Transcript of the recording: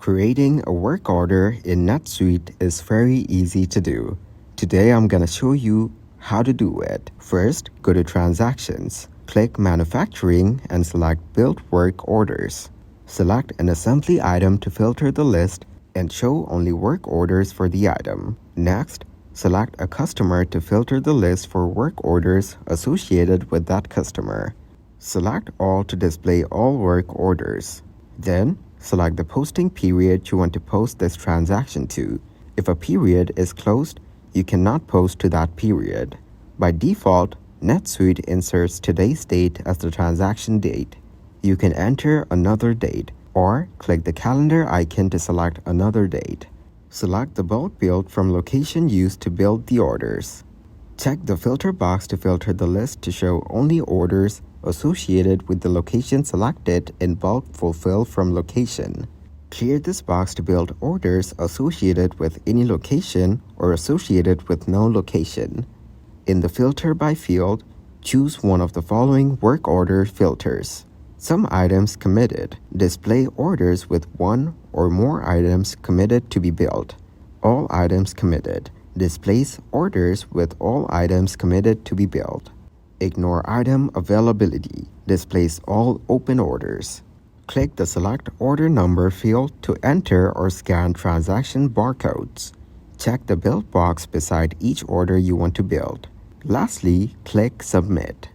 Creating a work order in Netsuite is very easy to do. Today I'm gonna show you how to do it. First, go to Transactions, click Manufacturing and select Build Work Orders. Select an assembly item to filter the list and show only work orders for the item. Next, select a customer to filter the list for work orders associated with that customer. Select All to display all work orders. Then, select the posting period you want to post this transaction to. If a period is closed, you cannot post to that period. By default, Netsuite inserts today's date as the transaction date. You can enter another date or click the calendar icon to select another date. Select the bulk build from location used to build the orders. Check the filter box to filter the list to show only orders associated with the location selected in bulk fulfill from location. Clear this box to build orders associated with any location or associated with no location. In the filter by field, choose one of the following work order filters. Some items committed. Display orders with one or more items committed to be built. All items committed. Displays orders with all items committed to be built. Ignore item availability. Displays all open orders. Click the Select Order Number field to enter or scan transaction barcodes. Check the build box beside each order you want to build. Lastly, click Submit.